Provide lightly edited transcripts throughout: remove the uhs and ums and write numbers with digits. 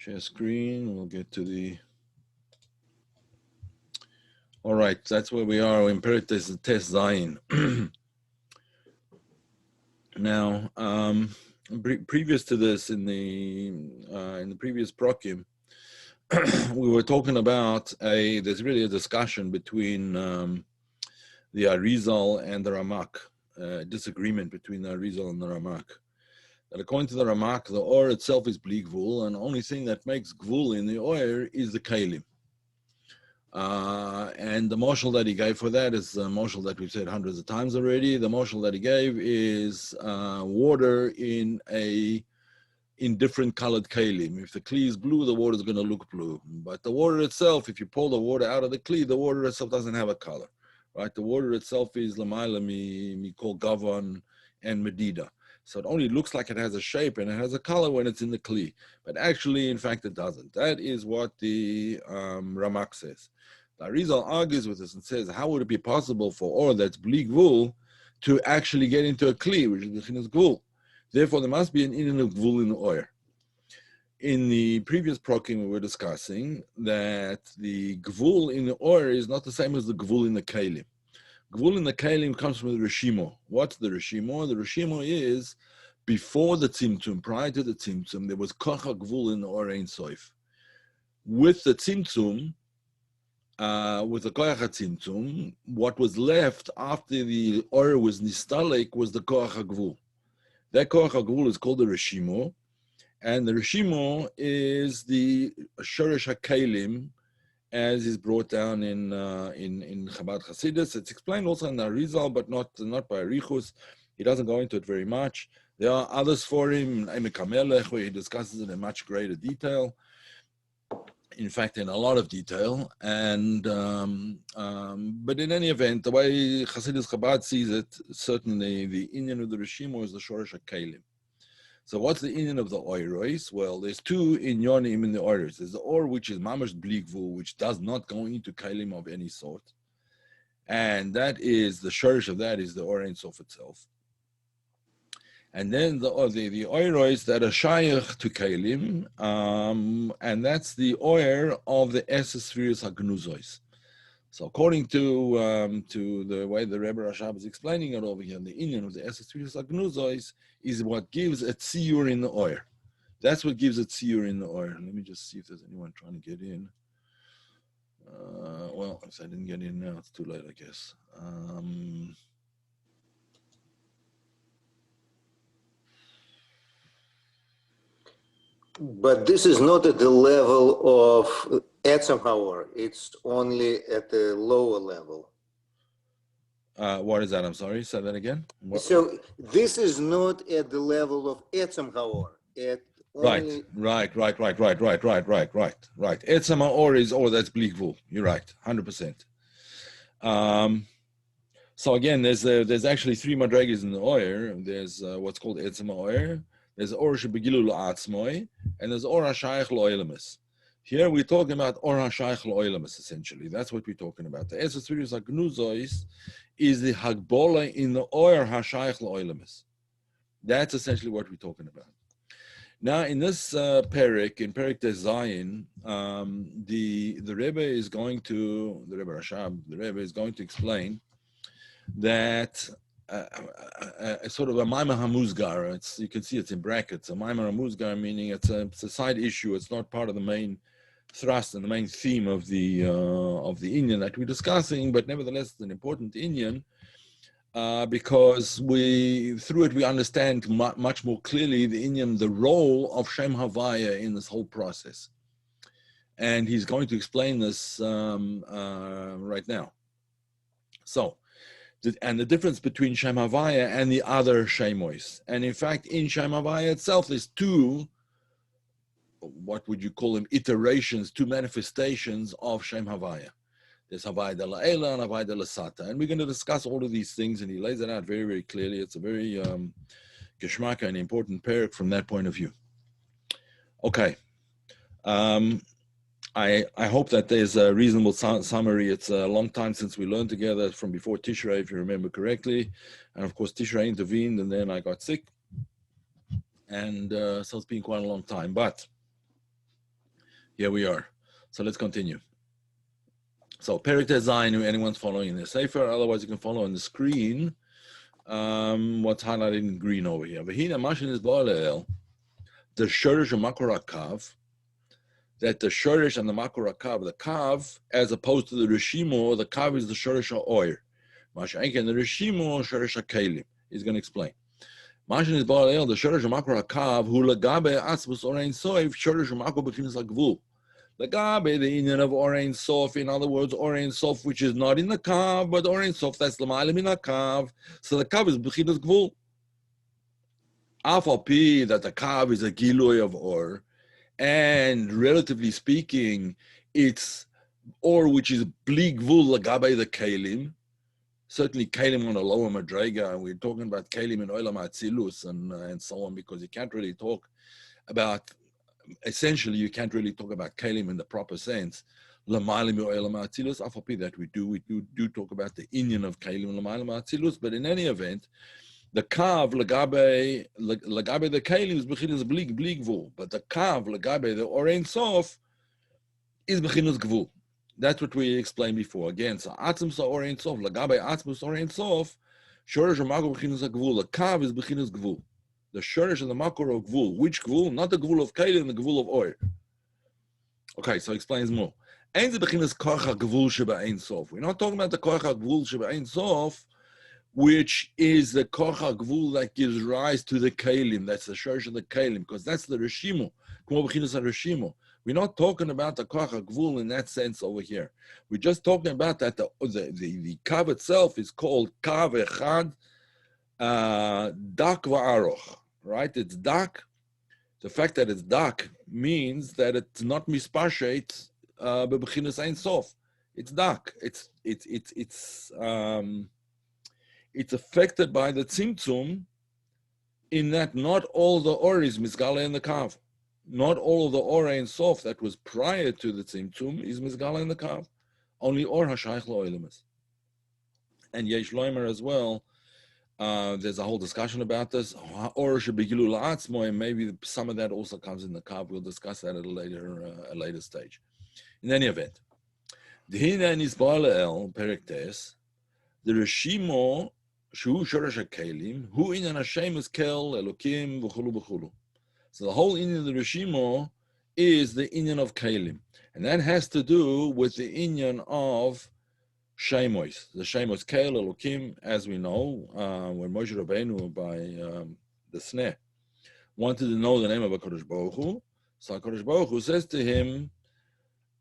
Share screen. We'll get to the. All right, that's where we are in Perek Test Zayin. Now, previous to this, in the previous prokim, we were talking about there's really a discussion between the Arizal and the Ramak, disagreement between the Arizal and the Ramak. That according to the Ramak, the or itself is bli gvul, and the only thing that makes gvul in the or is the kalim. And the moshel that he gave for that is the moshel that we've said hundreds of times already. The moshel that he gave is water in different colored kalim. If the kli is blue, the water is going to look blue. But the water itself, if you pull the water out of the kli, the water itself doesn't have a color, right? The water itself is lamayla mikol gavan and medida. So it only looks like it has a shape and it has a color when it's in the kli. But actually, in fact, it doesn't. That is what the Ramak says. The Arizal argues with this and says, how would it be possible for or that's bli gvul to actually get into a kli, which is b'chinas gvul? Therefore, there must be an inyan of gvul in the oyer. In the previous prokim, we were discussing that the gvul in the oyer is not the same as the gvul in the kalim. Gvul in the kalim comes from the reshimo. What's the reshimo? The reshimo is before the tzimtzum, prior to the tzimtzum, there was kocha gvul in the oyer ein soif. With the tzimtzum, with the koach tzimtzum, what was left after the oyer was nistalek was the koach gvul. That koach gvul is called the reshimo, and the reshimo is the shoresh hakalim, as is brought down in Chabad Hasidus. It's explained also in the Arizal, but not by Arichus. He doesn't go into it very much. There are others for him, Emek HaMelech, where he discusses it in much greater detail. In fact, in a lot of detail. And but in any event, the way Hasidus Chabad sees it, certainly the inyan of the Reshimo is the Shoresh HaKelim. So what's the inyan of the oiros? Well, there's two inyanim in the oiros. There's the or, which is mamash bli gvul, which does not go into kalim of any sort. And that is, the shorish of that is the or ein sof itself. And then the oiros that are shayach to kalim, and that's the oir of the sefirot hagenuzot. So according to the way the Rebbe Rashab is explaining it over here, the inyan of the sefirot hagenuzot is what gives a tziyur in the oir. That's what gives a tziyur in the oir. Let me just see if there's anyone trying to get in. Well, if I didn't get in now, it's too late, I guess. But this is not at the level of Etzem Haor. It's only at the lower level. What is that? I'm sorry. Say that again. What? So this is not at the level of Etzem Haor. Right. Etzem Haor is that's bli gvul. You're right, 100%. So again, there's actually three madregas in the oyer. There's what's called Etzem Haor. There's or shebegilu la'atzmoi, and there's or hashayach lo'elamis. Here we're talking about or hashayach lo'elamis, essentially. That's what we're talking about. The sefirot hagenuzot is the hagbola in the or hashayach lo'elamis. That's essentially what we're talking about. Now, in this perek, in Perek Test Zayin, the Rebbe is going to, the Rebbe Rashab, the Rebbe is going to explain that sort of a maimar hamuzgar. You can see it's in brackets. A maimar hamuzgar, meaning it's a side issue. It's not part of the main thrust and the main theme of the inyan that we're discussing. But nevertheless, it's an important inyan because through it we understand much more clearly the inyan, the role of Name Havaye in this whole process. And he's going to explain this right now. So. And the difference between Name Havaye and the other Shemois. And in fact, in Name Havaye itself, there's two, what would you call them, iterations, two manifestations of Name Havaye. There's Havaye de la Ela and Havaye de la Sata. And we're going to discuss all of these things, and he lays it out very, very clearly. It's a very geschmacka and important perek from that point of view. Okay. I hope that there's a reasonable summary. It's a long time since we learned together, from before Tishrei, if you remember correctly. And of course, Tishrei intervened, and then I got sick. And so it's been quite a long time. But Here we are. So let's continue. So Perek Zayin, anyone's following the Sefer, otherwise you can follow on the screen what's highlighted in green over here. V'hina mashin is ba'alel, the shorish and makor hakav, that the shorish and the makor hakav, the kav, as opposed to the rishimo, the kav is the shorish ha'oir. Mashenken, the rishimo, shorish ha'kelim. He's going to explain. Mashin is ba'alel, the shorish and makor hakav, hu lagabe atzbus orein soif, shorish and makor b'chinas ha'gvul. Lagabe, the Indian of Orein Sof, in other words, Orein Sof, which is not in the Kav, but Orein Sof, that's Lamalim in a Kav. So the Kav is Bechinas Gvul. Afal Pi, that the Kav is a Gilui of Or, and relatively speaking, it's Or which is Bli Gvul Lagabe the Kalim. Certainly Kalim on a lower Madrega, and we're talking about Kalim in Olam Atzilus and so on, because you can't really talk about. Essentially, you can't really talk about Kalim in the proper sense. That we do talk about the Inyan of Kalim, but in any event, the Kav Lagabe the Kalim is Bechinas Blig Gvul, but the Kav Lagabe the Orein Sof is Bechinas Gvul. That's what we explained before. Again, so Atzim Sa Orein Sof Lagabe Atzmus Orein Sof Shorish Mago Bechinas Gvul. The Kav is Bechinas Gvul. The shorish and the makor of gvul. Which gvul? Not the gvul of kalim, the gvul of oir. Okay, so he explains more. We're not talking about the korcha gvul sheba ein sof, which is the korcha gvul that gives rise to the kalim. That's the shorish of the kalim, because that's the rishimo. We're not talking about the korcha gvul in that sense over here. We're just talking about that the kav itself is called kav echad. Dak va'aroch, right? It's dak. The fact that it's dak means that it's not mispashet bebechinas ein sof. It's dak. It's affected by the tzimtzum in that not all the or is misgala in the kav. Not all of the or ein sof that was prior to the tzimtzum is misgala in the kav. Only or hashayich lo'elimus. And yesh loimer as well. There's a whole discussion about this. Or should be Gilul Atzmo, and maybe some of that also comes in the Kav. We'll discuss that at a later stage. In any event, the Hina is Baaleel Perektes, the Rishimo Shu Shoresh Kelim, who in an Hashem is Kel Elokim v'chulu v'chulu. So the whole Inyan of the Rishimo is the Inyan of Kelim, and that has to do with the Inyan of Shemois, the Shemois Kel Elokim, as we know, when Moshe Rabbeinu by the Sneh wanted to know the name of HaKadosh Baruch Hu, so HaKadosh Baruch Hu says to him,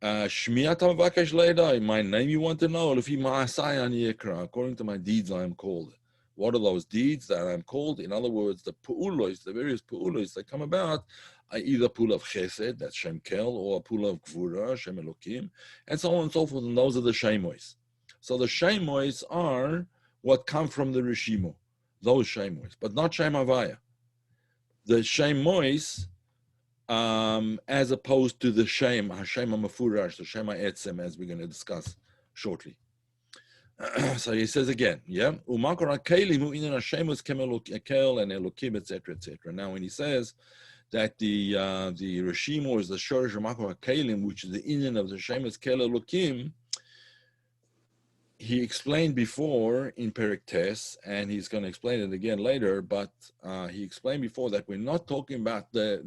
Shmi ata mavakesh leidai, my name you want to know, Lefi ma'asai ani yikra, according to my deeds I am called. What are those deeds that I am called? In other words, the pu'ulos, the various pu'ulos that come about, are either pul of chesed, that's Shem Kel, or a pul of gvura, Shem Elokim, and so on and so forth, and those are the Shemois. So the Shemois are what come from the Rishimo, those Shemois, but not Shem Havaye. The Shemois, as opposed to the Shem, Hashem HaMafurash, the Shem HaEtzem, as we're going to discuss shortly. So he says again, yeah, Umakor HaKelim hu inan Hashemos kem Elokel and Elokim, etc., etc. Now, when he says that the Rishimo is the Shorish Umakor HaKelim, which is the Inyan of the Shemes Kel Elokim, he explained before in Perek Tes, and he's going to explain it again later, but he explained before that we're not talking about the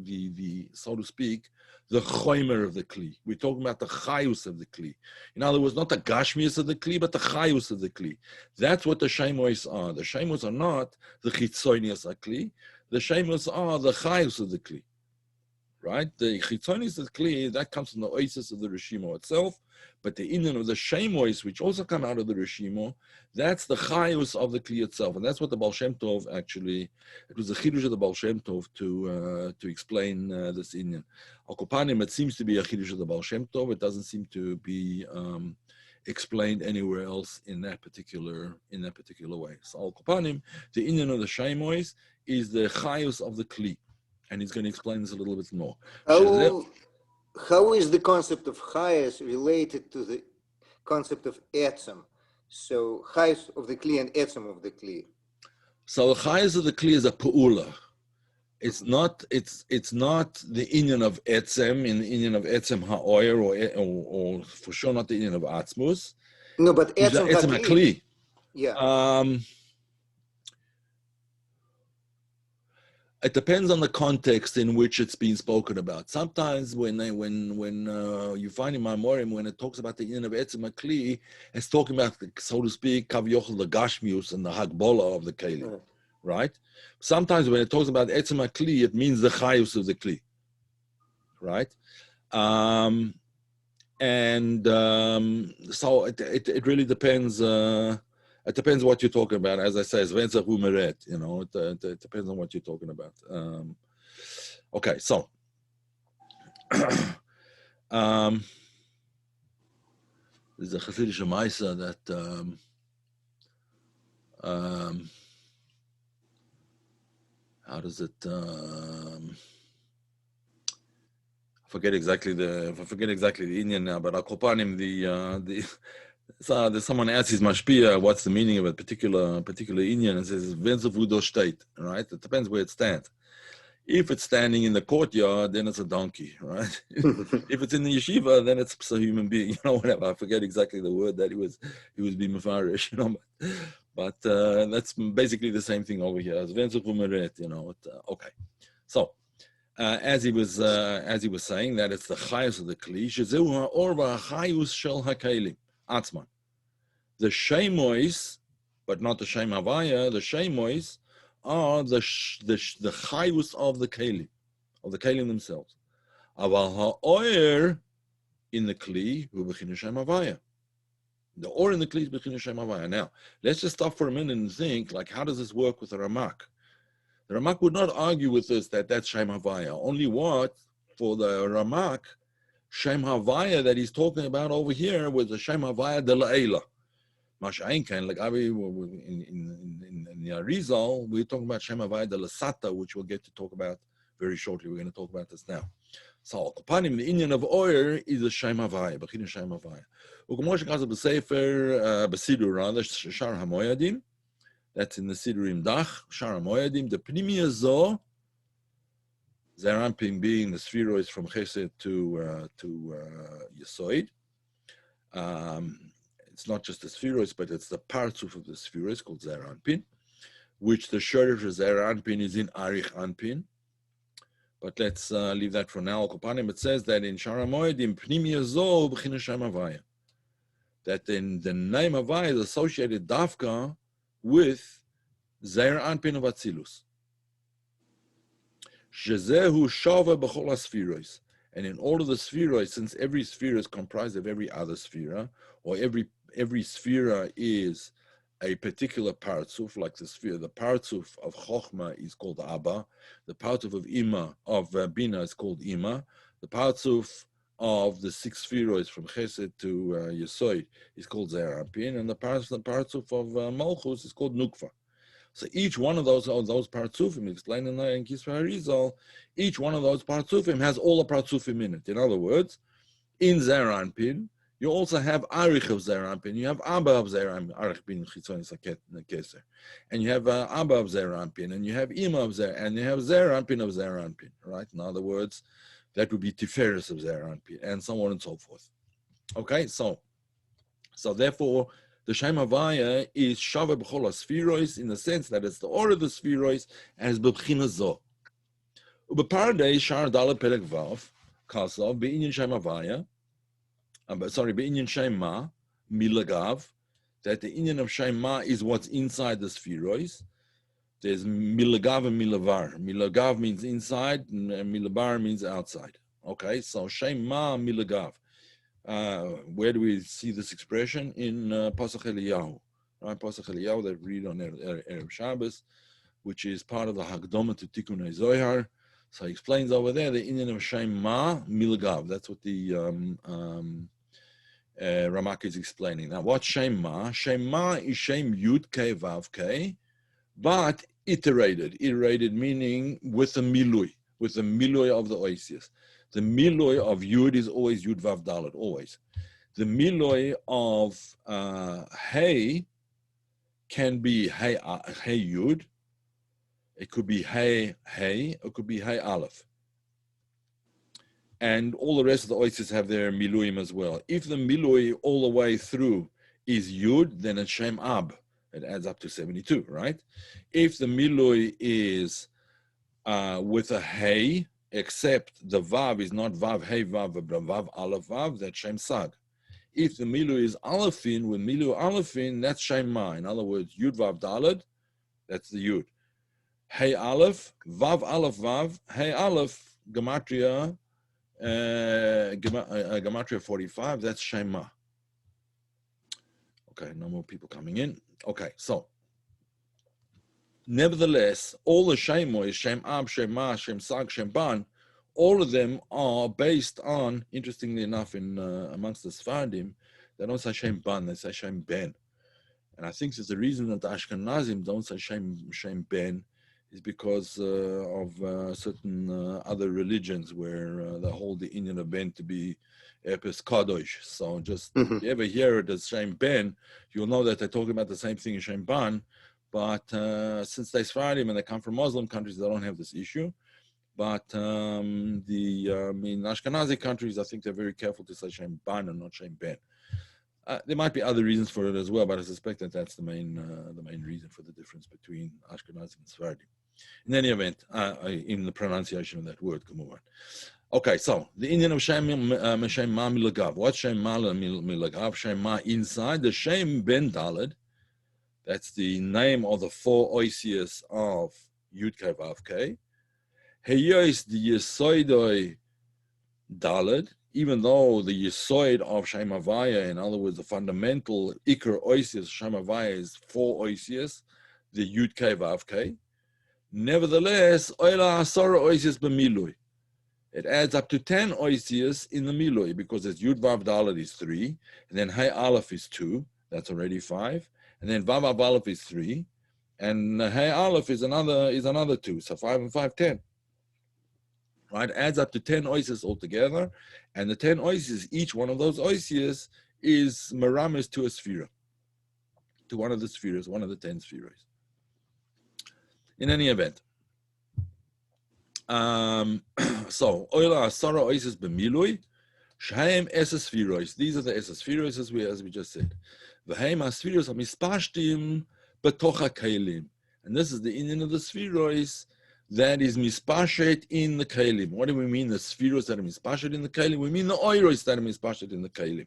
so to speak, the choimer of the kli. We're talking about the chayus of the kli. In other words, not the gashmius of the kli, but the chayus of the kli. That's what the shemois are. The shemois are not the chitzonius of the kli. The shemois are the chayus of the kli. Right? The chitzonius of the kli, that comes from the oasis of the Rishimo itself, but the inyan of the shemois, which also come out of the Rishimo, that's the chayus of the kli itself, and that's what the Baal Shem Tov actually, it was the chidush of the Baal Shem Tov to explain this inyan. Al Kopanim, it seems to be a chidush of the Baal Shem Tov. It doesn't seem to be explained anywhere else in that particular way. So Al Kopanim, the inyan of the shemois is the chayus of the kli. And he's going to explain this a little bit more. How is the concept of chayas related to the concept of etzem? So chayas of the kli and etzem of the kli. So the chayas of the kli is a pu'ula. It's not the inyan of etzem in the inyan of etzem ha'oyer or for sure not the inyan of atzmus. No, but It's the etzem etzem hakli. hakli. Yeah. It depends on the context in which it's being spoken about. Sometimes when you find in Maimorim, when it talks about the inyan of etzem hakli, it's talking about, so to speak, kavyochel the gashmius and the hagbola of the keli, right? Sometimes when it talks about etzem hakli, it means the chayus of the kli, right? So it really depends. It depends what you're talking about. As I say, it depends on what you're talking about. Okay, so there's a Hasidic Maisa that how does it? I forget exactly the Indian now, but Akopanim so there's someone asks his mashpia, what's the meaning of a particular Indian, and says Venzavudo state, right? It depends where it stands. If it's standing in the courtyard, then it's a donkey, right? If it's in the yeshiva, then it's a human being, whatever. I forget exactly the word that he was being mafarish, but that's basically the same thing over here. As okay. So as he was saying that it's the chayus of the kli, shezehu ha'orva chayus shel hakelim atzman. The shemois, but not the Shem Havaye, the shemois are the chayus of the kelim themselves. Aval ha'oyer in the kli hu b'china Shem Havaye. The or in the kli is b'china Shem Havaye. Now, let's just stop for a minute and think, like, how does this work with the Ramak? The Ramak would not argue with us that that's Shem Havaye. Only what, for the Ramak, Shem Havaye that he's talking about over here was the Shem Havaye de la'ela. Masha'in can, like in the Arizal, we're talking about Shem Havaye de l'sata, which we'll get to talk about very shortly. We're going to talk about this now. So, upon him, the Indian of Oyer is a Shem Havaye, B'china Shem Havaye. U'k'mosh gaza b'sefer, b'sidur, rather, Shar HaMoyadim, that's in the Sidurim Dach, Shar HaMoyadim, the Pnimiyah Zo, Zerampim being the sefirot from Chesed to Yesoid. It's not just the sefirot, but it's the partzuf of the sefirot called Zer Anpin, which the shortage of Zer Anpin is in Arich Anpin. But let's leave that for now. It says that in Shara Moedim, Pnimiyah Zo b'china Shem Havaye, that in the name Havaye is associated dafka with Zer Anpin of Atzilus. Shezehu shava b'chol ha-sefirot. And in all of the sefirot, since every sefira is comprised of every other sefira, or every sefira is a particular partzuf, like the sefira, the partzuf of Chochma is called Abba, the partzuf of Ima, of Bina is called Ima, the partzuf of the six sefirot from Chesed to Yesoid is called Zer Anpin, and the partzuf of Malchus is called Nukva. So each one of those partzufim, explained in Kisra Harizal, each one of those partzufim has all the partzufim in it. In other words, in Zer Anpin, you also have Arich of Zer Anpin, you have Abba of Zer Anpin, Arich bin Chitzon Keser, and you have Abba of Zer Anpin, and you have Ima of Zer, and you have Zer Anpin of Zer Anpin, right? In other words, that would be Tiferes of Zer Anpin, and so on and so forth. Okay, so therefore, the Shem Havaye is Shava B'chol ha-sefirot in the sense that it's the order of the sefirot as B'china Zo. U'b'paradei Shar Dalet Perek Vav Kasav B'inyan Shem Havaye, B'inyan Shem Ma Milagav, that the Inyan of Shem Ma is what's inside the sefirot. There's Milagav and Milavar. Milagav means inside, and Milavar means outside. Okay, so Shem Ma Milagav. Where do we see this expression? In Pasach Eliyahu, right? Pasach Eliyahu that we read on Erev Shabbos, which is part of the Hagdoma to Tikkun Zohar. So he explains over there the Inyan of Shem Ma Milgav. That's what the Ramak is explaining. Now, what's Shem Ma? Shem Ma is Shem Yud K Vav K, but iterated. Iterated meaning with a milui of the oisius. The miloi of Yud is always Yud Vav Dalet, always. The miloi of Hey can be Hey Yud, It could be Hey, Hey, it could be Hey Aleph. And all the rest of the oises have their miluim as well. If the milui all the way through is Yud, then it's Shem Ab. It adds up to 72, right? If the milui is with a Hey, except the Vav is not Vav, Hey, Vav, but Vav, Aleph, Vav, that's Shem Sag. If the milui is Alephin, with milu Alephin, that's Shem Ma. In other words, Yud, Vav, Daled, that's the Yud. Hey Aleph, Vav Aleph Vav, Hey Aleph, Gematria, Gematria 45, that's Shema. Okay, no more people coming in. Okay, so, nevertheless, all the Shemois, Shem Ab, Shema, Shem Sag, Shem Ban, all of them are based on, interestingly enough, in amongst the Sfardim, they don't say Shem Ban, they say Shem Ben. And I think there's the reason that the Ashkenazim don't say Shem Ben is because of certain other religions where they hold the Indian event to be Epis Kadosh. So just if you ever hear it as Shem Ben, you'll know that they're talking about the same thing as Shem Ban. But since they're Sephardim and they come from Muslim countries, they don't have this issue. But in Ashkenazi countries, I think they're very careful to say Shem Ban and not Shem Ben. There might be other reasons for it as well, but I suspect that that's the main reason for the difference between Ashkenazi and Sephardim. In any event, in the pronunciation of that word, Kumuvan. Okay, so the Indian of Shem Ma Milagav. What's Shem Ma Milagav? Shem Ma inside the Shem Ben Daled. That's the name of the four oisius of Yud Kei Vav Kei. Heyois the Yesoidoi Daled. Even though the Yesoid of Name Havaye, in other words, the fundamental Iker Oisius of Name Havaye is four Oisius, the Yud Kei Vav Kei. Nevertheless, Oila Asara Oisius b'Milui. It adds up to 10 Oisius in the Milui because it's Yud Vav Dalet is 3, and then Hey Aleph is 2, that's already 5, and then Vav Aleph is 3, and Hey Aleph is another 2, so 5 and 5, 10. Right, adds up to 10 oisius altogether, and the 10 oisius, each one of those oisius is meramis to a sefira, to one of the spheres, one of the 10 spheres. In any event, so oila asara oisius b'milui, shehem esas spheros. These are the esas spheros as we just said. V'heim spheros hamispashtim betocha kelim, and this is the Indian of the spheros that is mispashet in the kalim. What do we mean the spheros that are mispashet in the kalim? We mean the oiros that are mispashet in the kalim.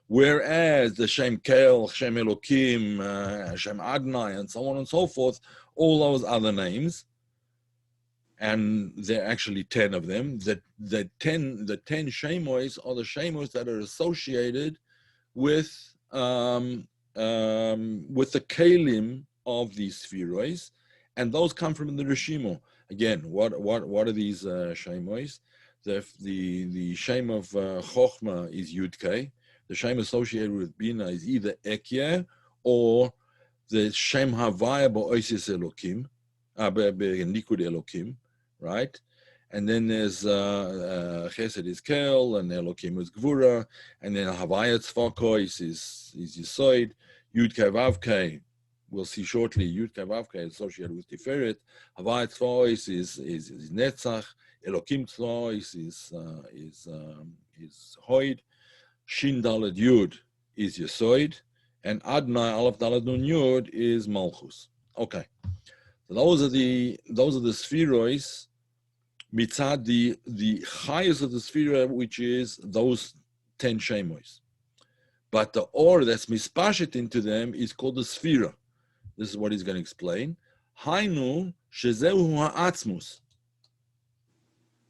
Whereas the Shem Kel, Shem Elokim, Shem Adnai, and so on and so forth, all those other names, and there are actually 10 of them, the 10 Shemois are the Shemois that are associated with the kalim of these spheros, and those come from the Rishimo. Again, what are these Shemois? The Shem of Chochma is Yudkei. The Shem associated with Bina is either Ekye or the Shem Havaye ba'oisis Elokim, Nikud Elokim, right? And then there's Chesed is Kel, and Elokim is Gvura, and then Havaye Tzvakois is Yisoid, Yudkei Vavkei. We'll see shortly. Yud Kei Vav Kei associated with Tiferet. Havaye Tzvaois is Netzach. Elokim Tzvaois is Hoid. Shin Daled Yud is Yesoid, and Adnai Aleph Daled Nun Yud is Malchus. Okay, so those are the spheroids. Mitzad the highest of the sphera, which is those 10 shemois. But the or that's mispashet into them is called the sphera. This is what he's going to explain. Hainu shezehu ha'atzmus.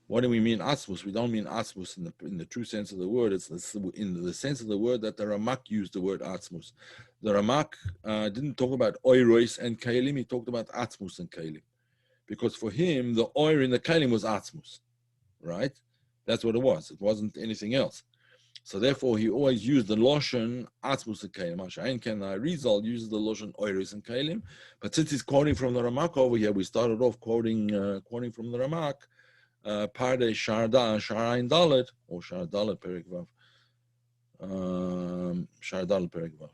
What do we mean atzmus? We don't mean atzmus in the true sense of the word. It's in the sense of the word that the Ramak used the word atzmus. The Ramak didn't talk about oiros and kalim. He talked about atzmus and kalim, because for him the oir in the kalim was atzmus, right? That's what it was. It wasn't anything else. So therefore, he always used the loshon atzmus and kalim. Ayin Ken Rizal uses the loshon oiros and kalim, but since he's quoting from the Ramak over here, we started off quoting from the Ramak. Parde Sharain Dalet or Shar Dalet Perik Vav. Shar Dalet Perik Vav.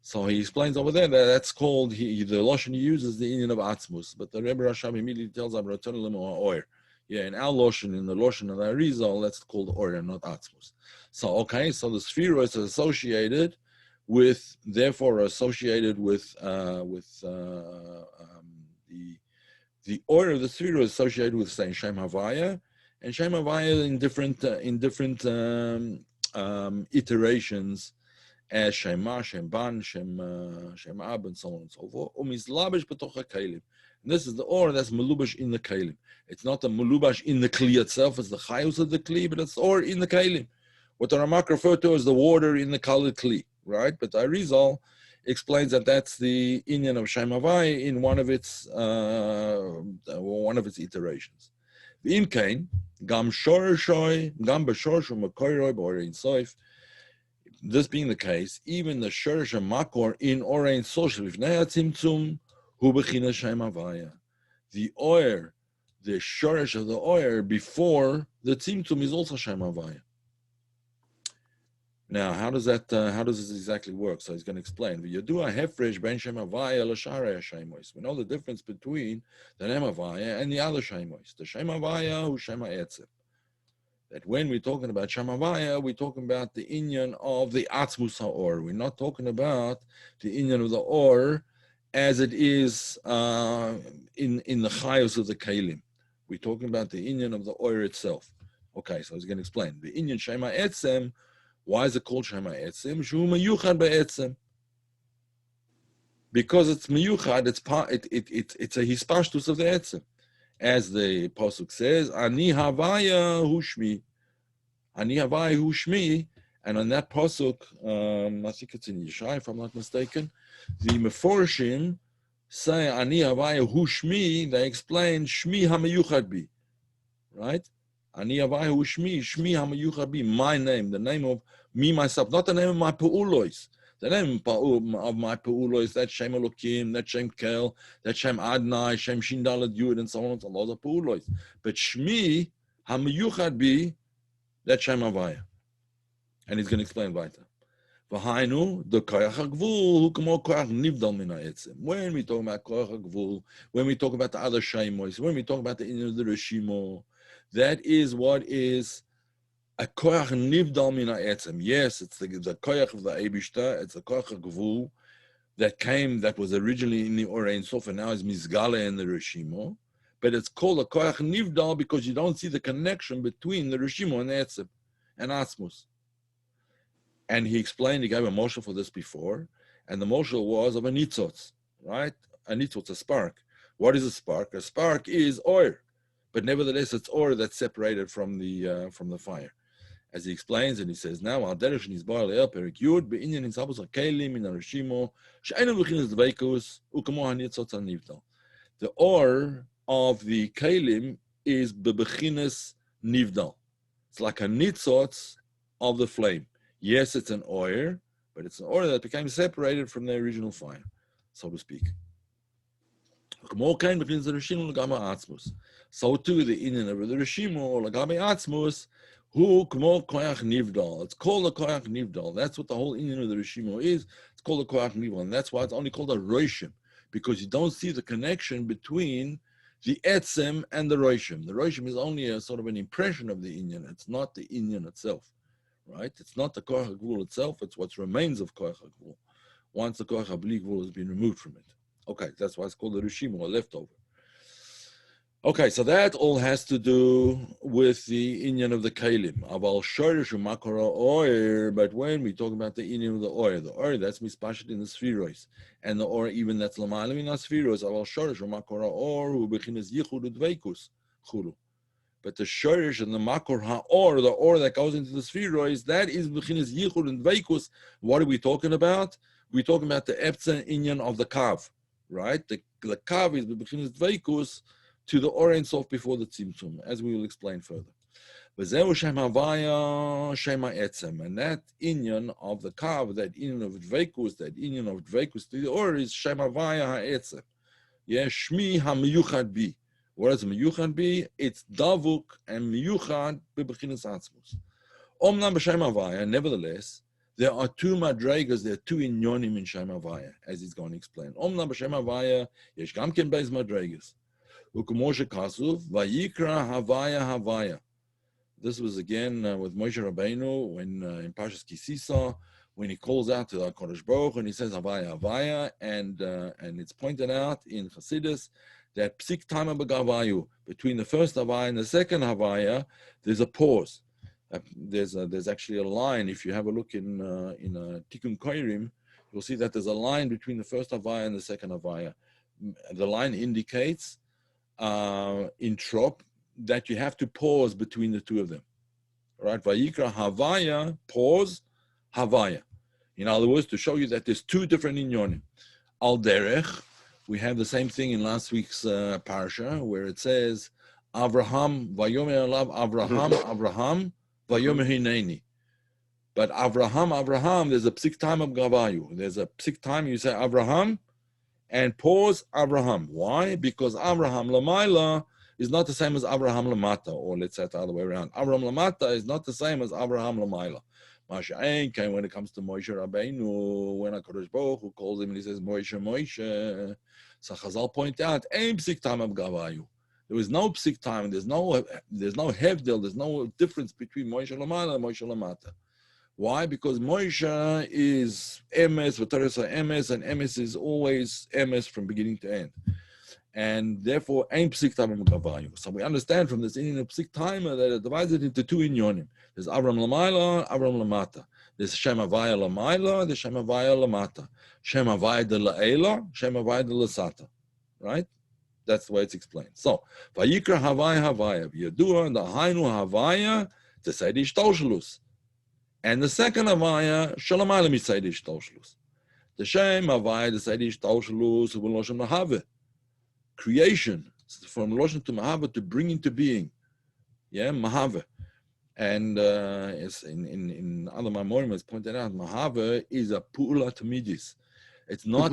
So he explains over there that that's called, the Lashon he uses the Indian of Atzmus, but the Rebbe Rashab immediately tells him, Oir. Yeah, in our Lashon, in the Lashon of the Arizal, that's called Oir, not Atzmus. So, okay, so the sefirot is associated with, therefore associated with the Oir of the sefirot is associated with saying Shem Havaye, and Shem Havaye in different iterations, as Shema, Shem Ban, Shem Ab, and so on and so forth. Umizlabish b'toch ha'kelim. And this is the or that's melubash in the kelim. It's not the melubash in the kli itself, it's the chayus of the kli, but it's or in the kelim. What the Ramak referred to as the water in the kali kli, right? But the Arizal explains that that's the Inyan of Shem Havaye in one of its iterations. V'im kain, gam shorshoy, gam b'shorshu makoyroi b'orein soif. This being the case, even the shorish and makor in orein social v'nei tzimtzum hu b'china Shem Havaye. The oir, the shorish of the oir before the tzimtzum is also Shem Havaye. Now, how does this exactly work? So he's going to explain. We know the difference between the Name Havaye and the other Shemois. The Shem Havaye who Shem Ha'etzem. That when we're talking about Shem Havaye, we're talking about the inyan of the Atzmus HaOr. We're not talking about the inyan of the Or as it is in the Chayos of the Kalim. We're talking about the inyan of the Or itself. Okay, so he's going to explain. The inyan Shem Ha'etzem. Why is it called Shem Ha'etzem? Shu meyuchad be'etzem. Because it's meyuchad, it's a hispashtus of the etzem. As the Pasuk says, Ani Havaye hu shmi. Ani Havaye hu shmi. And on that Pasuk, I think it's in Yeshai, if I'm not mistaken, the Meforshim say Ani Havaye hu shmi, they explain Shmi ha-meyuchad bi. Right? Ani Havaye hu shmi, Shmi ha-meyuchad bi, my name, the name of me, myself, not the name of my Pa'ulois. The name of my Pa'ulois, that Shem Elokim, that Shem Kel, that Shem Adnai, Shem Shindalad Yud, and so on and so on, those are Pa'ulois. But Shmi, HaMeyuchad Bi, that Shem Havaye. And he's going to explain weiter. V'hainu, the Koyach HaGvul, hu k'mo Koyach Nivdal Min HaEtzem. When we talk about Koyach HaGvul, when we talk about the other Shemois, when we talk about the Inyan of the Reshimo, that is what is a koyach nivdal min ha'etzem. Yes, it's the koyach of the Eibishter. It's the koyach HaGvul that was originally in the Orein Sof and now is Mizgale in the Reshimo. But it's called a koyach nivdal because you don't see the connection between the Reshimo and the Etzem and Atzmus. And he explained, he gave a moshel for this before, and the moshel was of a nitzotz, right? A nitzotz, a spark. What is a spark? A spark is oil, but nevertheless it's oil that's separated from the fire. As he explains, and he says, now, the or of the kelim is bebechinas nivdal. It's like a nitzotz of the flame. Yes, it's an oil, but it's an oil that became separated from the original fire, so to speak. So too, the inyan of the Reshimo or Lagabe Atzmus, who kmo koyach nivdal. It's called a koyach nivdal. That's what the whole inyan of the Reshimo is. It's called a koyach nivdal, and that's why it's only called a roshim, because you don't see the connection between the etzem and the roshim. The roshim is only a sort of an impression of the inyan. It's not the inyan itself, right? It's not the koyach hagvul itself. It's what remains of koyach hagvul once the koyach habli gvul has been removed from it. Okay, that's why it's called the Reshimo, or leftover. Okay, so that all has to do with the inyan of the kalim. Aval shorish u'makora oir, but when we talk about the inyan of the oir that's mispashed in the sefirot, and the oir even that's l'malim in the sefirot, aval shorish u'makora oir hu bechinas yichud u'dveikus chulu. But the shorish and the makor ha'or, the oir that goes into the sefirot, that is bechinas yichud and dveikus. What are we talking about? We're talking about the eptzah inyan of the kav, right? The kav is bechinas dveikus to the Orein Sof before the Tzimtzum, as we will explain further. V'zeu Shem Havaye Shem Ha'etzem, and that inyan of the Kav, that inyan of Dveikus, to the Or is Shem Havaye Ha'etzem. Yes, Shmi HaMeyuchad Bi. What is Meyuchad Bi? It's Davuk and Meyuchad B'Bechinas Atzmus. Omnam B'Shem Havaye, nevertheless, There are two madregas, there are two inyonim in Shem Havaye, as he's going to explain. Omnam b'Shem Havaye, yesh gam ken beis madregas. U'kmo shekasuv, vayikra Havaya Havaya. This was again with Moshe Rabbeinu when in Parshas Kisisa, when he calls out to HaKadosh Baruch Hu and he says Havaya Havaya, and it's pointed out in Chassidus that psik tama b'gavayu, between the first Havaya and the second Havaya, there's a pause. There's actually a line. If you have a look in Tikkun Koirim, you'll see that there's a line between the first Havaya and the second Havaya. The line indicates in Trop that you have to pause between the two of them. Right? Vayikra Havaya, pause, Havaya. In other words, to show you that there's two different inyonim. Al derech, we have the same thing in last week's parasha, where it says, Avraham, Vayomer Alav, Avraham, Vayomer Hineni. But Avraham, there's a psik time of Gavayu. There's a psik time, you say Avraham, and pause Avraham. Why? Because Avraham Lamaila is not the same as Avraham Lamata, or let's say it the other way around. Avraham Lamata is not the same as Avraham Lamaila. Ayin came when it comes to Moshe Rabbeinu, when HaKadosh Baruch Hu calls him and he says, Moshe. So Chazal point out, Ein psik time of Gavayu. There is no psik time, there's no hevdel, there's no difference between Moshe Lamaila and Moshe Lamata. Why? Because Moshe is emes, v'torah emes, and emes is always emes from beginning to end. And therefore, ein psik time gavayu. So we understand from this Indian psik time that it divides it into two inyonim. There's Avram Lamaila, Avram Lamata. There's Shem Havaya Lamaila, there's Shem Havaya Lamata. Shem Havaya de La'ela, Shem Havaya de Lasata. Right? That's the way it's explained. So, Vayikra Havaya Havaya. Yadua and the Hainu Havaya, the Seidish Toshlus. And the second Havaya, Shalamayla Miseidish Toshlus. The Shem Havaya, the Seidish Toshlus, V'loshem Mahave. Creation, from Loshen to Mahava, to bring into being. Yeah, Mahava. And it's in other Mamorim, it's pointed out, Mahava is a Pu'ula Tamidis. It's not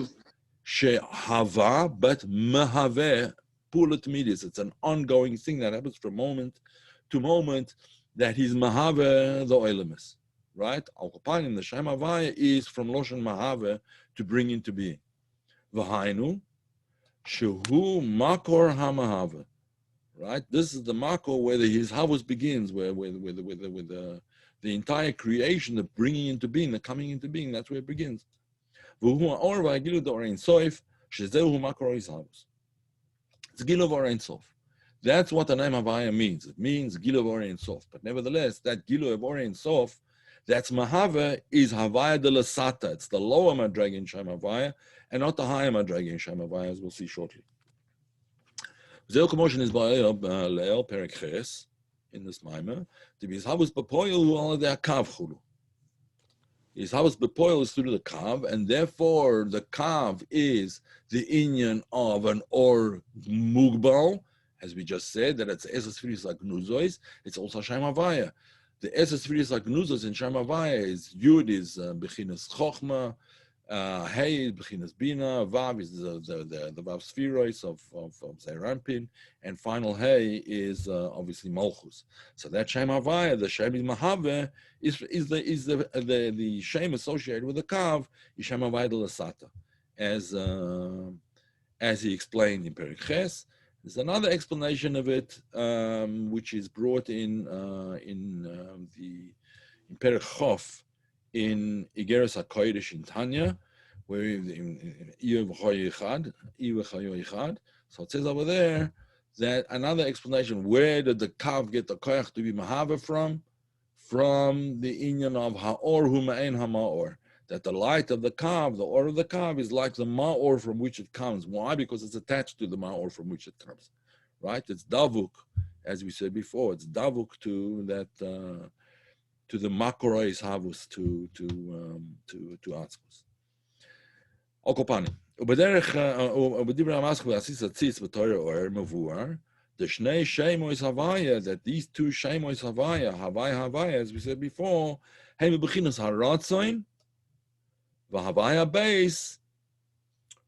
Shehava, but Mahave, Pu'ula Tamidis. It's an ongoing thing that happens from moment to moment, that he's Mahave the Oilimus. Right? Al-Kapanim, the Shem Havaya is from Loshen Mahave, to bring into being. V'hainu, Shehu Makor HaMahava, right? This is the Makor where his Havus begins, where the entire creation, the bringing into being, the coming into being, that's where it begins. V'hu Ha'or v'Hagilu d'Orein Sof, shezehu Makor his Havus. It's Gilu v'Orein Sof. That's what the name Havaya means. It means Gilu v'Orein Sof. But nevertheless, that Gilu v'Orein Sof, that's Mahava, is Havaya de Lasata. It's the lower Madrag in Shem Havaya, and not the higher Madrag in Shem Havaya, as we'll see shortly. Zeo Commotion is by Le'el Perek Ches, in this Maimer, to be Havus Bepoil who are their Kav Chulu. His Havus Bepoil is through the Kav, and therefore the Kav is the inyan of an Or Mugbal, as we just said, that it's Esas Firis like Nuzois, it's also Shem Havaya. The Esas Firis like Nuzos in Shem Havaya is Yud is Bechinas Chochma, Hey is Bechinas Bina, Vav is the Vav Spherois of Zeirampin, and final Hey is obviously Malchus. So that Shem Havaya, the Shem is Mahave, is the Shem associated with the Kav, is Shem Havaya de Lasata, as he explained in Perek Ches. There's another explanation of it, which is brought in Perek Chof in Igeres HaKodesh in Tanya, where in so it says over there that another explanation, where did the Kav get the Koyach to be Mahava from? From the inyan of Ha'or hu ma'en ha'ma'or, that the light of the Kav, the Or of the Kav, is like the Ma'or from which it comes. Why? Because it's attached to the Ma'or from which it comes. Right? It's Davuk, as we said before. It's Davuk to that to the Makorais Havus, to Atzkus. Okopani. Ubedibra Amask v'asis atzitz b'Torah or Mavuar, the Shnei Shemois Havaya, that these two Shemois Havaya, as we said before, Heim Bechinas Haratzoin, v'Havaya Beis,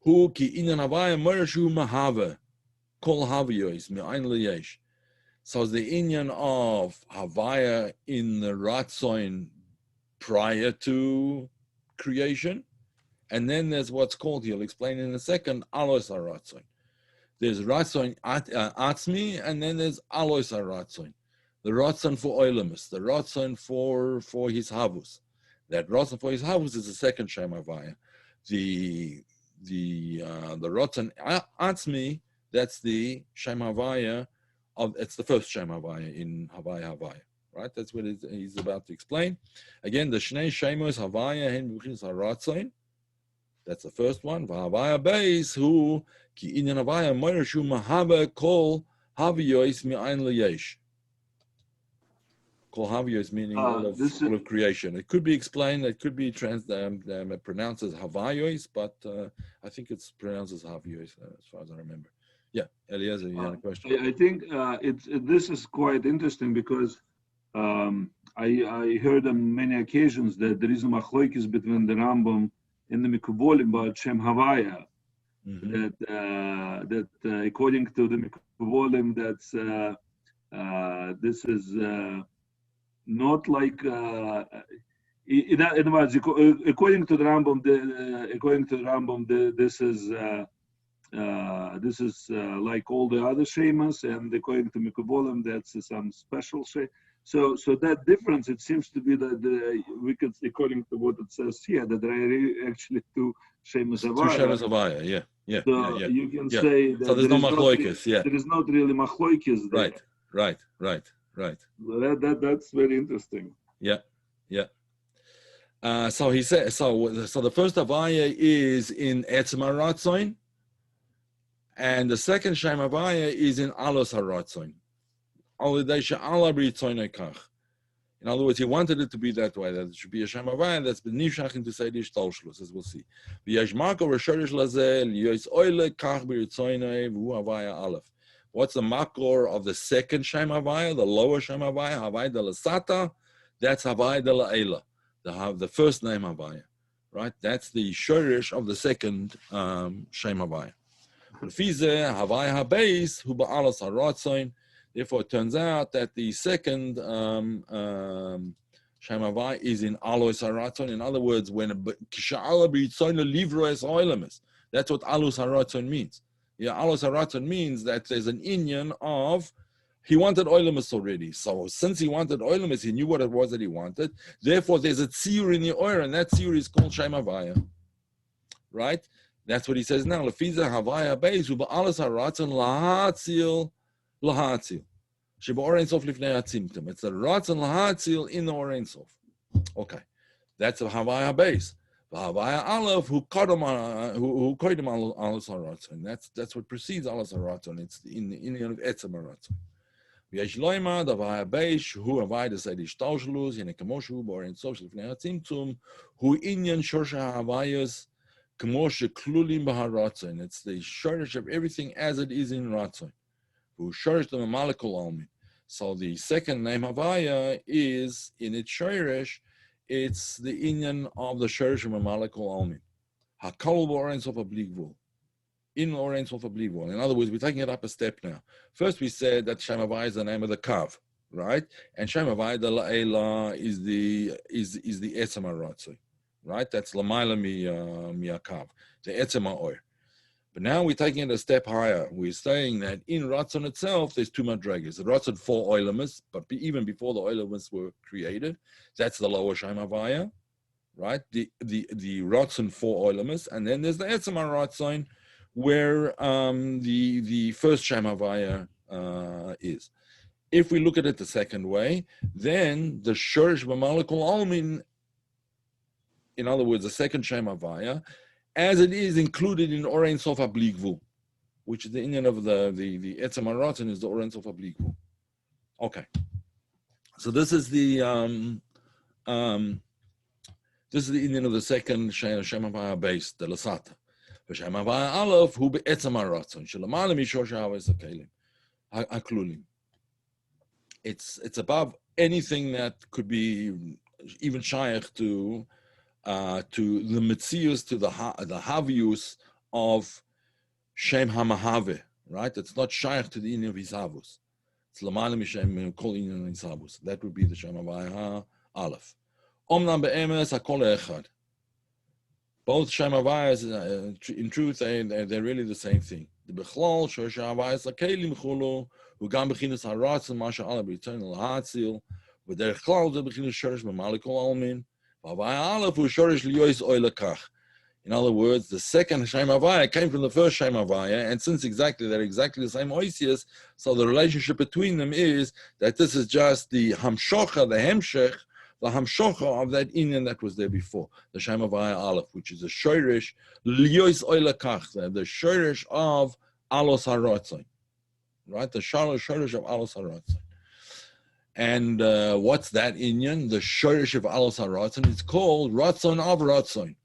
Hu ki Inyan Havaya Mershu Mahava, Kol Havayos Me'ain Liyesh. So the inyan of Havaya in the Ratzoin prior to creation. And then there's what's called, he'll explain in a second, alos haratzon. There's ratzon atzmi, and then there's alos haratzon. The ratzon for oilemus, the ratzon for his havus. That ratzon for his havus is the second Shem Havaya. The ratzon atzmi, that's the Shem Havaya it's the first Shem Havaya in Havaya. Right? That's what he's about to explain. Again, the Shnei Shemos Havaya hen b'chinas haratzon. That's the first one. V'Havaya Beis who ki inyan Havaya moyer shu mahava kol haviyos mi'ayin leyesh. Kol haviyos meaning all of creation. It could be explained. It could be pronounced as havayos, but I think it's pronounced as haviyos as far as I remember. Yeah, Eliezer, you had a question. I think this is quite interesting because I heard on many occasions that there is a machlokes between the Rambam and the Mekubolim about Shem Havaya. Mm-hmm. That according to the Mekubolim, that's this is not like in other words, according to the Rambam, this is like all the other shemas, and according to Mekubolim, that's some special shem. So that difference, it seems to be that we could, according to what it says here, that there are actually two shemas Havaya. Two shemas Havaya, yeah. So you can say that so there's no machloikis, there is not really machloikis there. Right. That's very interesting. Yeah. So he said. So the first Havaya is in Etzem HaRatzon, and the second Shem Havaya is in Alos HaRatzon. In other words, he wanted it to be that way, that it should be a Shem Havaya that's been nifshach into Seidish Shtalshlus, as we'll see. What's the makor of the second Shem Havaya, the lower Shem Havaya, Havaya de la Sata? That's Havaya de la Eila, the first name Havaya, right? That's the shorish of the second Shem Havaya. Havaya HaBeis, hu ba'alos haratzon. Therefore, it turns out that the second Shem Havaya is in alos haratzon. In other words, when kisha'ala b'yitzon livro es oilemis. That's what alos haratzon means. Yeah, alos haratzon means that there's an inyan of he wanted oilemis already. So since he wanted oilemis, he knew what it was that he wanted. Therefore, there's a tziyur in the oil, and that tziyur is called Shem Havaya. Right? That's what he says now. Lefiza Havaya Beis uba alos haratzon lahatzil. Lahatzil. Sheba Orein Sof Lifnei Hatzimtum. It's a Ratzon Lahatzil in the Orein Sof. Okay. That's a Havaya Beis. The Havaya Aleph who koidem Alos Haratzon. That's what precedes Alos Haratzon. It's in the Indian of Etzem Haratzon. V'yesh loima the Havaya Beis who Havaya Seidish Taushlos Yene Kamoshu Orein Sof Lifnei Hatzimtum who Inyan Shorsha Havayas Kamosha Klulim Baharatzon. It's the shortage of everything as it is in Ratzon. So the second name Havaya is in its shirish, it's the inyan of the shirish of Mamalekul Almin. Hakol Orein Sof Abligvul. In Orein Sof Abligvul. In other words, we're taking it up a step now. First we said that Shem Havaya is the name of the Kav, right? And Shem Havaya de la Eila is the Etzem HaRatzon, right? That's Lamaila Miakav, the Etzem HaOyer. But now we're taking it a step higher. We're saying that in Ratzon itself, there's two madregas. The Ratzon for Oilemus, but even before the Oilemus were created, that's the lower Shem Havaya, right? The Ratzon for Oilemus, and then there's the Etzem HaRatzon, where the first Shem Havaya is. If we look at it the second way, then the Shorish B'Malekul Almin, in other words, the second Shem Havaya, as it is included in Orein Sof HaBligvu, which is the Indian of the Etzem HaRatzon is the Orein Sof HaBligvu. Okay, so this is the Indian of the second Shem Havaya Beis, the Lasata. Shem Havaya Aleph hu be'etzem HaRatzon shelamala mishor shehavas hakelim haklulim. It's above anything that could be even shaykh to the Metzius, to the Havius of Shem HaMahave, right? It's not shaykh to the Indian of Hisavus. It's Lamalim Shem Kol Indian of Hisavus. That would be the Shem Havaya Aleph. Omnam be'emes hakol echad. Both Shem Havayas, in truth, they're really the same thing. The Bechlal, Shosh Havayas, Akelim Chulu, Ugam Bechinas Haratzim, Masha Allah, B'Eternal Hatzil, with their Chlal, the Bechinas Shorish, Mamalikol Almin, Havaya Aleph, Shorish Liyois Oilakach. In other words, the second Shem Havaya came from the first Shem Havaya, and since they're exactly the same Oisias, so the relationship between them is that this is just the Hamshocha, the Hemshech, the hamshocha of that inyan that was there before, the Shem Havaya Aleph, which is a shoirish liyois oilakach, the shoirish of alos haratzon, right? The shoirish of alos haratzon. And what's that inyan? The shoirish of alos haratzon is called ratzon av ratzon,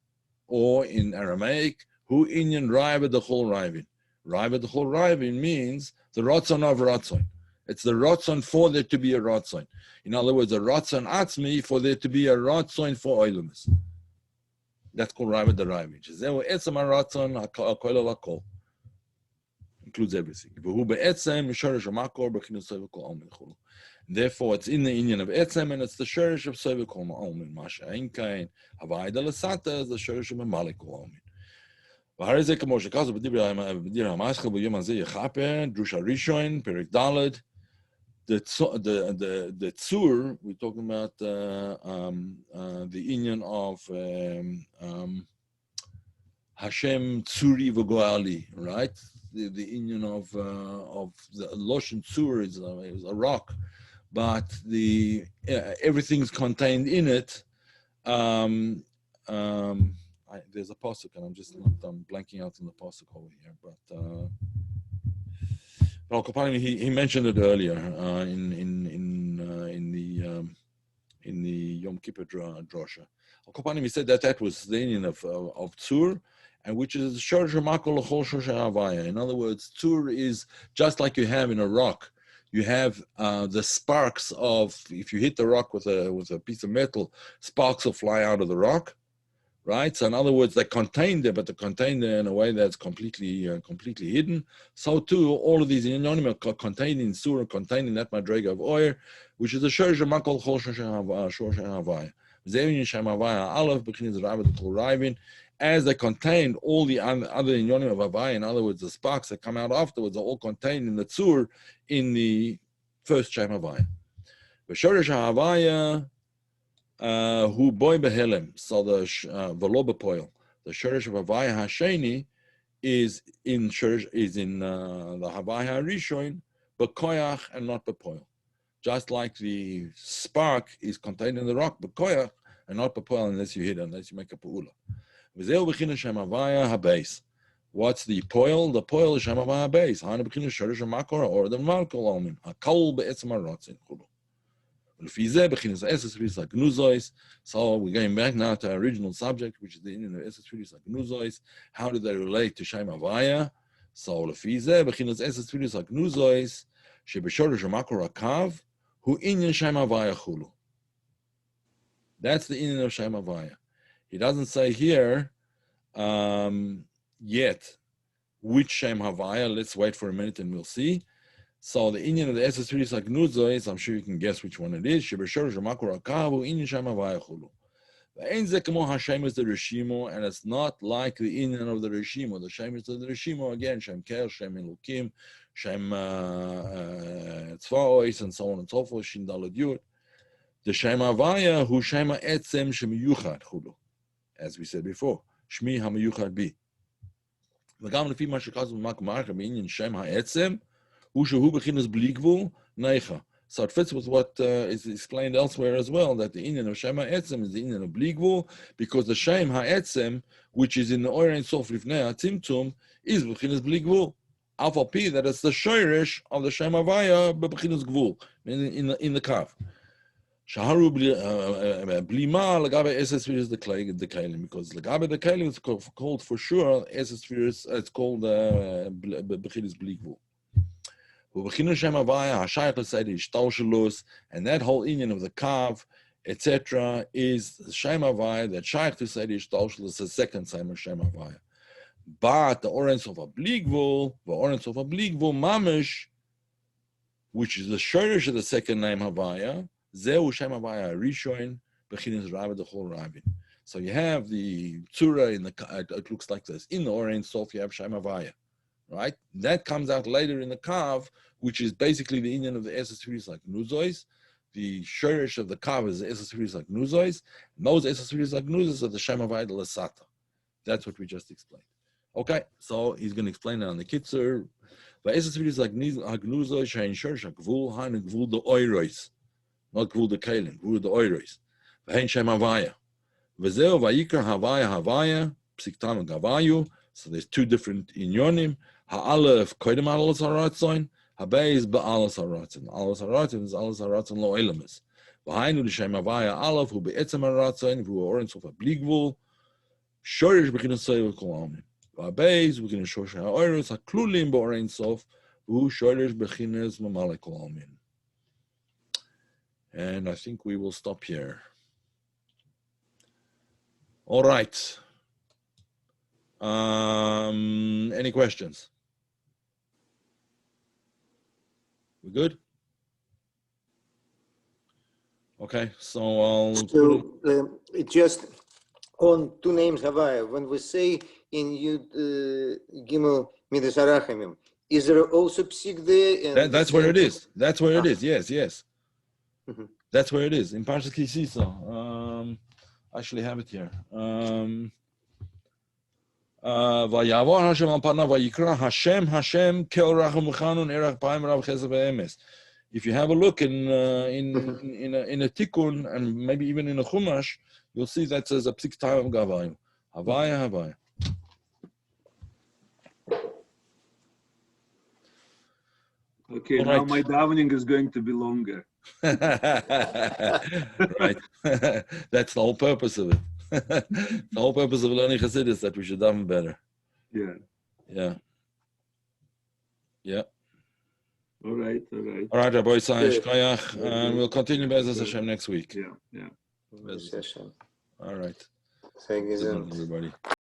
or in Aramaic, hu inyan raiva dechol raivin. Raiva dechol raivin means the ratzon av ratzon. It's the ratzon for there to be a ratzon. In other words, a ratzon atzmi for there to be a ratzon for oilumus. That's called Raiva the Raiva. Zehu etzem haratzon hakol hakol. Includes everything. V'hu be'etzem mishorish hamakor b'chinus sovel kol almin chulu. Therefore, it's in the inyan of etzem, and it's the shorish of sovel kol almin. Masha ein kain havai de lesata is the shorish of mamalik kol almin. V'harei ze kamo shekazu b'dibra ha'maschel b'yom hazeh yechaper drusha rishon perik daled. The tzur, we're talking about the inyan of Hashem tzuri v'goali, right? The inyan of the Loshen tzur is a rock, but everything's contained in it. There's a pasuk, and I'm blanking out on the pasuk over here, but. He mentioned it earlier in the Yom Kippur drosha. He said that was the inyan of Tzur, and which is Shorish Makol L'chol Shosh Havaya. In other words, Tzur is just like you have in a rock. You have the sparks of, if you hit the rock with a piece of metal, sparks will fly out of the rock. Right, so in other words, they contain there, but they contain there in a way that's completely hidden. So too, all of these inyanim are contained in surah, contained in that madrega of oil, which is the shorish makol chol shosh havaya. Zevin Shem Havaya Aleph b'chinas Raiva d'Kol Raivin, as they contained all the other inyanim of Havaya. In other words, the sparks that come out afterwards are all contained in the tzur in the first Shem Havaya. The shorish Havaya. Who boy behelem, so the velo bepoil. The shorish of Havaya Hasheni is in the Havaya Rishon, bekoyach and not bepoil. Just like the spark is contained in the rock, bekoyach and not bepoil unless you hit it, unless you make a pu'ula. V'zeu b'china Shem Havaya habeis. What's the poil? The poil is Shem Havaya habeis. Hana b'china shorish hamakor or the malkol almin. Hakol be'etzem haratzin chulu. So we're going back now to our original subject, which is the inyan of Esses Tfilis HaGnuzois. How do they relate to Shem Havaya? So Lefize, Bechinas Esses Tfilis HaGnuzois, Shebeshorish HaMakor HaKav, Hu Inyan Shem Havaya Chulu. That's the inyan of Shem Havaya. He doesn't say here yet which Shem Havaya. Let's wait for a minute and we'll see. So the inyan of the Esses Tfilis HaGnuzois, I'm sure you can guess which one it is. Shebeshorish HaMakor HaKav, Hu Inyan Shem Havaya Chulu. Ein ze kamo Hashem is the Rishimo, and it's not like the inyan of the Rishimo. The Shem is the Rishimo again, Shem Ker, Shem Elokim, Shem Tzvaois, and so on and so forth. Shin Daled Yud. The Shem Havaya, Hu Shem Ha'etzem Shem Yuchad Chulu, as we said before. Shmi HaMiyuchad Bi. V'gam lefi ma shekazu b'makom ha'achar b'inyan Shem Ha'etzem, Hu shehu b'chinas bli gvul neicha. So it fits with what is explained elsewhere as well, that the inyan of Shem Ha'etzem is the inyan of Bli Gvul, because the Shem Ha'etzem, which is in the Oyer Ein Sof Lifnei HaTimtum, is b'chinas Bli Gvul. Alpha P, that it's the shoirish of the Shem Havaya, but b'chinas Gvul, in the Kav. Shaharu Bli Ma, Lagabe Esses Tfilis the Kalim, because Lagabe the Kalim is called for sure, Esses Tfilis, it's called b'chinas Bli Gvul. And that whole inyan of the kav, etc., is Shem Havaya that shaykh to say the Ishtalshel is the second time of Shem Havaya. But the Orens of a Bligvul, Mamish, which is the shorish of the second name Havaya, Zeu Shem Havaya Rishon, bechinas Rabbi the whole Rabbi. So you have the tzura in the, it looks like this. In the Orein Sof, you have Name Havaye, right? That comes out later in the Kav, which is basically the Indian of the sefirot like nuzois. The shirish of the Kav is the sefirot like nuzois. And those sefirot like nuzois are the Name Havaye de Lasata. That's what we just explained. Okay, so he's going to explain it on the Kitzur. But sefirot like hagenuzot shein shirish gvul hain gvul the oiros, not gvul the kalim, gvul the oiros. V'hein Name Havaye. V'zeu vayikra Havaye Havaye psiktam gavayu. So there's two different inyonim. Ha'alef koidem alos haratzon. Beis ba'alos haratzon. Alos haratzon is alos haratzon lo elamis. V'hainu l'shem Havaye alef hu be'etzem haratzon v'hu oren sofa bligvul. Shorish bechinas soiv kol amin. Beis bechinas shorish ha'oros haklulim ba'oren sof v'hu shorish bechinas mamale kol amin. And I think we will stop here. All right. Any questions? We good? Okay, so I'll it just on two names Havaye. When we say in Yud Gimel Midas Harachamim, is there also psik there? And that's where it is. That's where it is. Yes, yes. Mm-hmm. That's where it is in Parshas Kisisa. I actually have it here. Vayavor Hashem al panav vayikra Hashem kel rachum v'chanun erach b'ayim rav chesed v'emes. If you have a look in a tikkun and maybe even in a chumash, you'll see that says a psik time of gavayim. Havaye, Havaye. Okay, all now right. My davening is going to be longer. Right. That's the whole purpose of it. The whole purpose of learning Chassidus is that we should daven better. Yeah. Yeah. Yeah. All right. All right, Rabbi Shkoyach, and we'll continue Be'ez Hashem next week. Yeah. All right. Thank you, everybody.